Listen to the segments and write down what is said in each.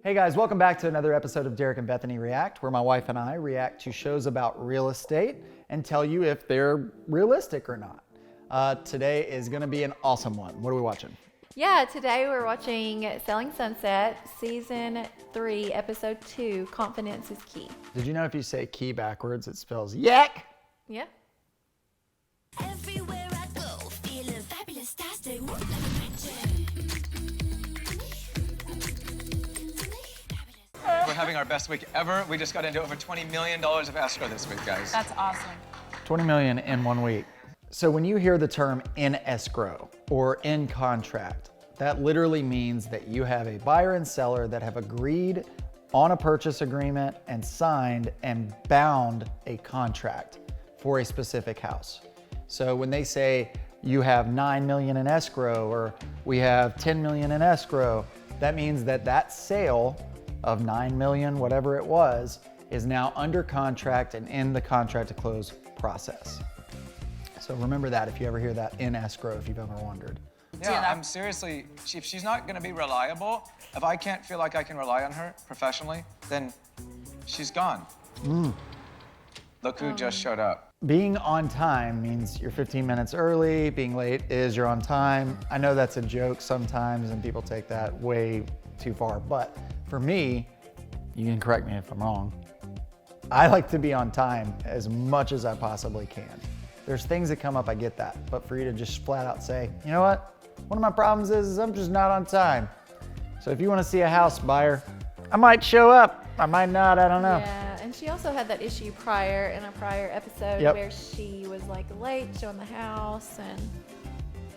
Hey guys, welcome back to another episode of Derek and Bethany React, where my wife and I react to shows about real estate and tell you if they're realistic or not. Today is going to be an awesome one. What are we watching? Yeah, today we're watching Selling Sunset, Season 3, Episode 2, Confidence is Key. Did you know if you say key backwards, it spells yak? Yeah. Everywhere I go, feeling fabulous, tastic, whoop, like a magic. We're having our best week ever. We just got into over $20 million of escrow this week, guys. That's awesome. 20 million in 1 week. So when you hear the term in escrow or in contract, that literally means that you have a buyer and seller that have agreed on a purchase agreement and signed and bound a contract for a specific house. So when they say you have 9 million in escrow or we have 10 million in escrow, that means that that sale of 9 million, whatever it was, is now under contract and in the contract to close process. So remember that if you ever hear that in escrow, if you've ever wondered. Yeah, I'm seriously, if she's not gonna be reliable, if I can't feel like I can rely on her professionally, then she's gone. Look who just showed up. Being on time means you're 15 minutes early. Being late is you're on time. I know that's a joke sometimes and people take that way too far, but for me, you can correct me if I'm wrong, I like to be on time as much as I possibly can. There's things that come up, I get that, but for you to just flat out say, you know what? One of my problems is I'm just not on time. So if you want to see a house buyer, I might show up, I might not, I don't know. Yeah, and she also had that issue prior in a prior episode where she was like late showing the house, and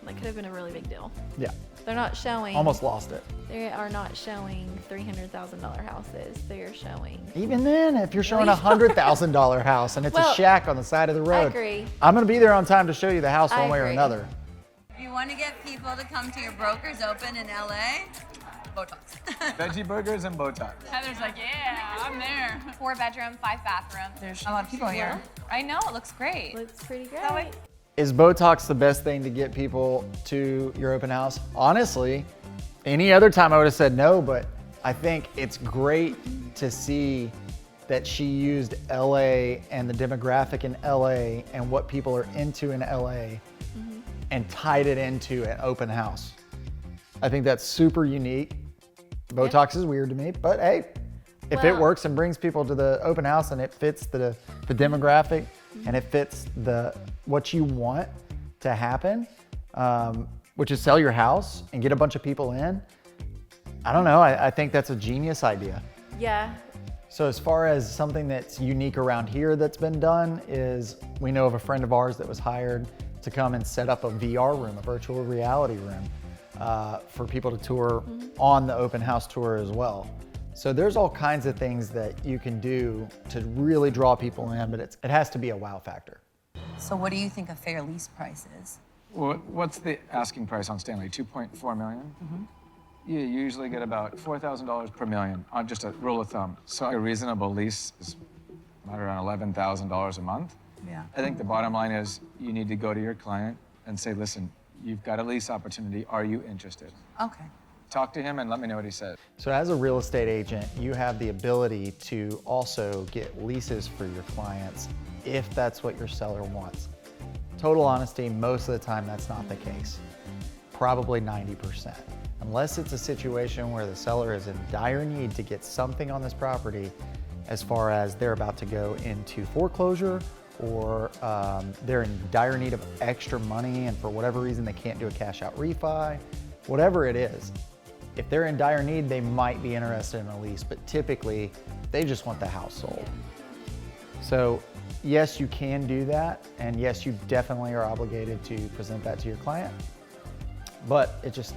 that could have been a really big deal. Yeah, They're not showing. almost lost it. They are not showing $300,000 houses. They're showing. Even then, if you're showing a $100,000 house and it's Well, a shack on the side of the road, I agree. I'm gonna be there on time to show you the house I one way or agree. another. If you want to get people to come to your Brokers Open in LA, Botox. Veggie burgers and Botox. Heather's like, yeah, I'm there. 4-bedroom, 5-bathroom. There's a lot of people here. I know, it looks great. Looks pretty great. That way- Is Botox the best thing to get people to your open house? Honestly, any other time I would have said no, but I think it's great to see that she used LA and the demographic in LA and what people are into in LA and tied it into an open house. I think that's super unique. Botox is weird to me, but hey, if it Well- works and brings people to the open house and it fits the demographic and it fits what you want to happen, which is sell your house and get a bunch of people in, I don't know, I think that's a genius idea. Yeah. So as far as something that's unique around here that's been done is we know of a friend of ours that was hired to come and set up a VR room, a virtual reality room, for people to tour on the open house tour as well. So there's all kinds of things that you can do to really draw people in, but it has to be a wow factor. So what do you think a fair lease price is? What's the asking price on Stanley? 2.4 million? You usually get about $4,000 per million on just a rule of thumb. So a reasonable lease is right around $11,000 a month. Yeah. I think the bottom line is you need to go to your client and say, listen, you've got a lease opportunity. Are you interested? Okay. Talk to him and let me know what he says. So as a real estate agent, you have the ability to also get leases for your clients if that's what your seller wants. Total honesty, most of the time that's not the case. Probably 90%. Unless it's a situation where the seller is in dire need to get something on this property as far as they're about to go into foreclosure or they're in dire need of extra money and for whatever reason they can't do a cash out refi, whatever it is. If they're in dire need, they might be interested in a lease, but typically they just want the house sold. So yes, you can do that. And yes, you definitely are obligated to present that to your client, but it just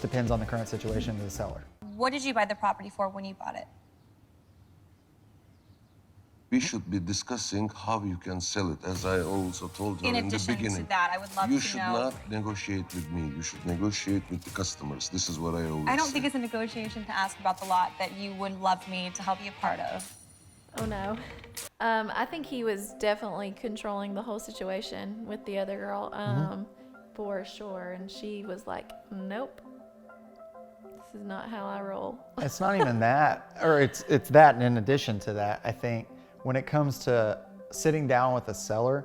depends on the current situation of the seller. What did you buy the property for when you bought it? We should be discussing how you can sell it, as I also told you In in the addition to beginning. that, I would love You to should know. not negotiate with me. You should negotiate with the customers. This is what I always I don't say. think it's a negotiation to ask about the lot that you would love me to help be a part of. Oh no. I think he was definitely controlling the whole situation with the other girl, for sure. And she was like, nope. is not how I roll. It's not even that, or it's that, and in addition to that, I think when it comes to sitting down with a seller,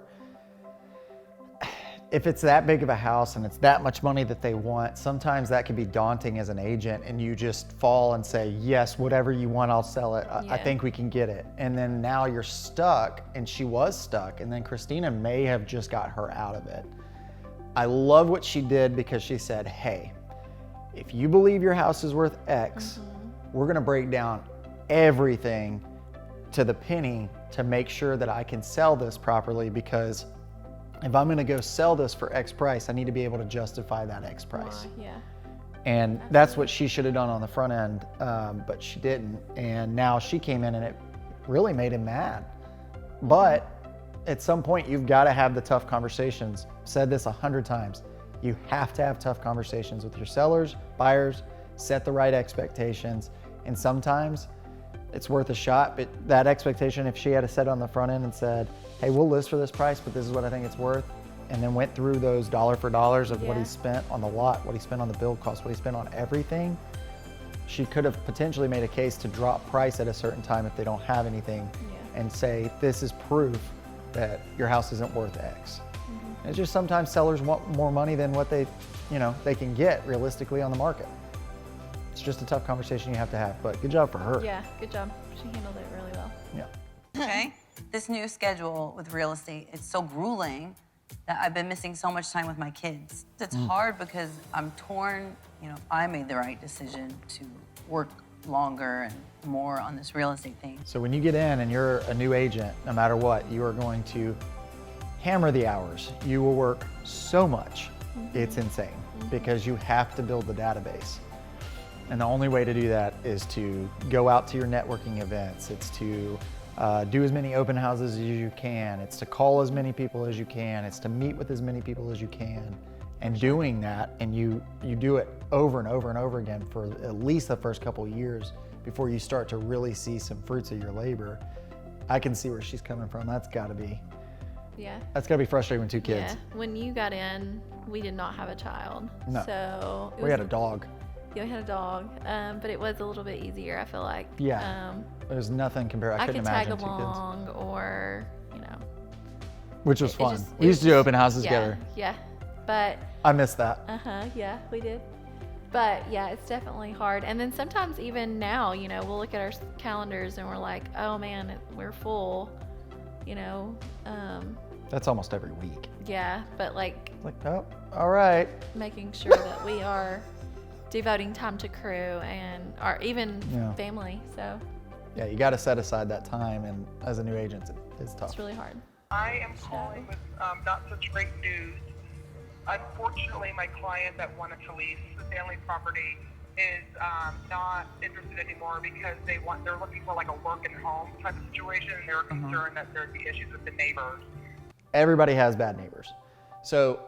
if it's that big of a house and it's that much money that they want, sometimes that can be daunting as an agent, and you just fall and say, yes, whatever you want, I'll sell it. I think we can get it. And then now you're stuck, and she was stuck, and then Christina may have just got her out of it. I love what she did because she said, hey, if you believe your house is worth X, we're gonna break down everything to the penny to make sure that I can sell this properly, because if I'm gonna go sell this for X price, I need to be able to justify that X price. Yeah. And that's what she should have done on the front end, but she didn't. And now she came in and it really made him mad. But at some point, you've got to have the tough conversations. Said this 100 times. You have to have tough conversations with your sellers, buyers, set the right expectations. And sometimes it's worth a shot, but that expectation, if she had set on the front end and said, hey, we'll list for this price, but this is what I think it's worth, and then went through those dollar for dollars of what he spent on the lot, what he spent on the build cost, what he spent on everything, she could have potentially made a case to drop price at a certain time if they don't have anything and say, this is proof that your house isn't worth X. It's just sometimes sellers want more money than what they can get realistically on the market. It's just a tough conversation you have to have, but good job for her. Yeah, good job. She handled it really well. Yeah. Okay. This new schedule with real estate, it's so grueling that I've been missing so much time with my kids. It's hard because I'm torn. I made the right decision to work longer and more on this real estate thing. So when you get in and you're a new agent, no matter what, you are going to hammer the hours. You will work so much. It's insane because you have to build the database. And the only way to do that is to go out to your networking events. It's to do as many open houses as you can. It's to call as many people as you can. It's to meet with as many people as you can. And doing that, and you do it over and over and over again for at least the first couple of years before you start to really see some fruits of your labor. I can see where she's coming from. That's gotta be frustrating with 2 kids. Yeah, when you got in, we did not have a child. No. So We had a dog. Yeah, we had a dog, but it was a little bit easier, I feel like. Yeah. There's nothing compared. I couldn't could tag imagine 2 kids. along or, Which was fun. just- We used to do open houses together. Yeah, but I missed that. yeah, we did. But yeah, it's definitely hard. And then sometimes even now, we'll look at our calendars and we're like, oh man, we're full, That's almost every week. Yeah, but like oh, all right. making sure that we are devoting time to crew and our even family. So Yeah, you got to set aside that time, and as a new agent, it's tough. it's really hard. I am calling with not such great news. Unfortunately, my client that wanted to lease the family property is not interested anymore because they're looking for like a work and home type of situation, and they're concerned that there'd be issues with the neighbors. Everybody has bad neighbors, so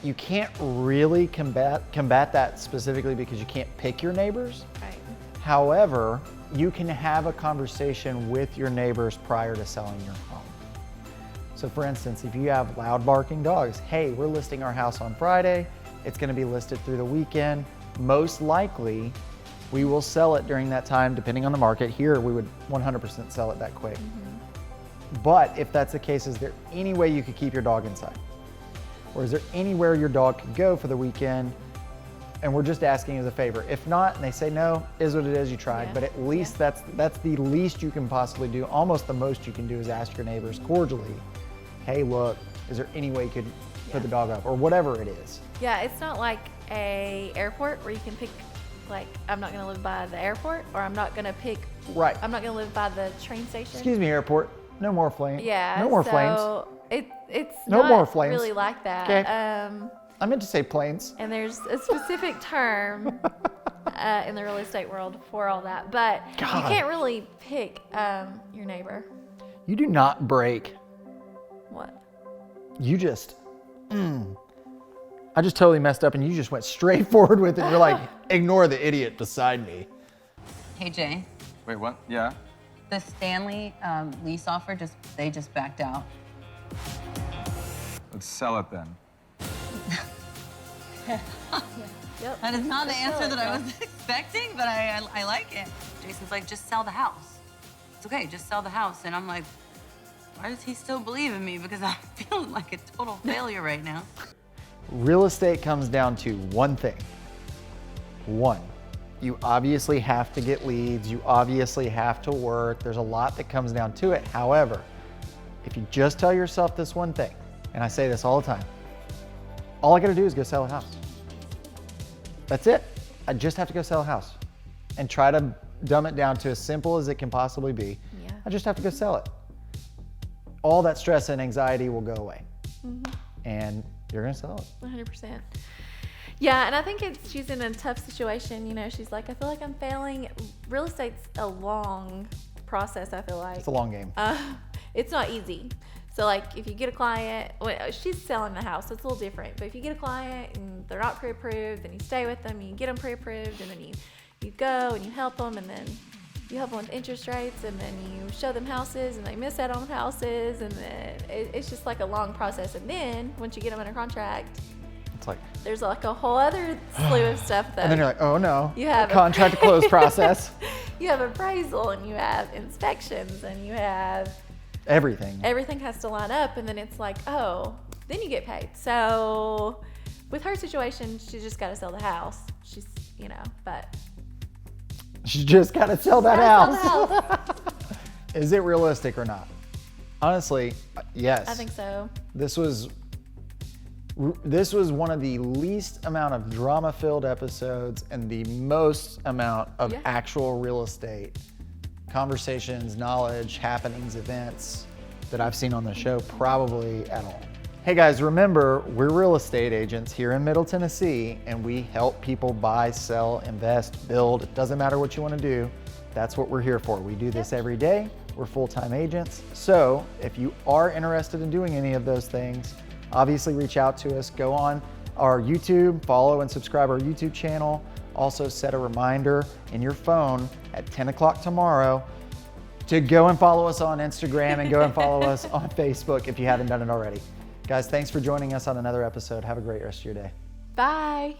you can't really combat that specifically because you can't pick your neighbors. Right. However, you can have a conversation with your neighbors prior to selling your home. So for instance, if you have loud barking dogs, hey, we're listing our house on Friday. It's gonna be listed through the weekend. Most likely, we will sell it during that time, depending on the market. Here, we would 100% sell it that quick. But if that's the case, is there any way you could keep your dog inside? Or is there anywhere your dog could go for the weekend? And we're just asking as a favor. If not, and they say no, is what it is, you tried. Yeah. But at least that's the least you can possibly do. Almost the most you can do is ask your neighbors cordially, hey, look, is there any way you could put the dog up? Or whatever it is. Yeah, it's not like a airport where you can pick, like, I'm not gonna live by the airport, or I'm not gonna pick, Right. I'm not gonna live by the train station. Excuse me, airport. No more flames. Yeah. No more flames. So it's No not more flames. really like that. Okay. I meant to say planes. And there's a specific term in the real estate world for all that, but you can't really pick your neighbor. You do not break. What? You just, I just totally messed up and you just went straight forward with it. You're like, ignore the idiot beside me. Hey, Jay. Wait, what? Yeah? The Stanley lease offer, they just backed out. Let's sell it then. Yep. That is not the Just answer sell it, that I girl. was expecting, but I like it. Jason's like, just sell the house. It's okay, just sell the house. And I'm like, why does he still believe in me? Because I'm feeling like a total failure right now. Real estate comes down to one thing. One, you obviously have to get leads. You obviously have to work. There's a lot that comes down to it. However, if you just tell yourself this one thing, and I say this all the time, all I gotta do is go sell a house. That's it. I just have to go sell a house and try to dumb it down to as simple as it can possibly be. Yeah. I just have to go sell it. All that stress and anxiety will go away. And you're gonna sell it. 100%. Yeah, and I think she's in a tough situation. You know, she's like, I feel like I'm failing. Real estate's a long process, I feel like. It's a long game. It's not easy. So like if you get a client, well, she's selling the house, so it's a little different. But if you get a client and they're not pre-approved, then you stay with them, you get them pre-approved, and then you go and you help them, and then you help them with interest rates, and then you show them houses, and they miss out on houses, and then it's just like a long process. And then once you get them under contract, It's like, there's like a whole other slew of stuff that and then you're like, oh no, You have the contract to close process, you have appraisal, and you have inspections, and you have everything. everything has to line up, and then it's like, oh, then you get paid. So with her situation, she just got to sell the house. She's, but You just gotta sell that gotta house. sell the house. Is it realistic or not? Honestly, yes. I think so. This was one of the least amount of drama-filled episodes and the most amount of Yeah. actual real estate conversations, knowledge, happenings, events that I've seen on the show probably at all. Hey guys, remember, we're real estate agents here in Middle Tennessee, and we help people buy, sell, invest, build. It doesn't matter what you want to do. That's what we're here for. We do this every day. We're full-time agents. So if you are interested in doing any of those things, obviously reach out to us. Go on our YouTube, follow and subscribe our YouTube channel. Also set a reminder in your phone at 10 o'clock tomorrow to go and follow us on Instagram and go and follow us on Facebook if you haven't done it already. Guys, thanks for joining us on another episode. Have a great rest of your day. Bye.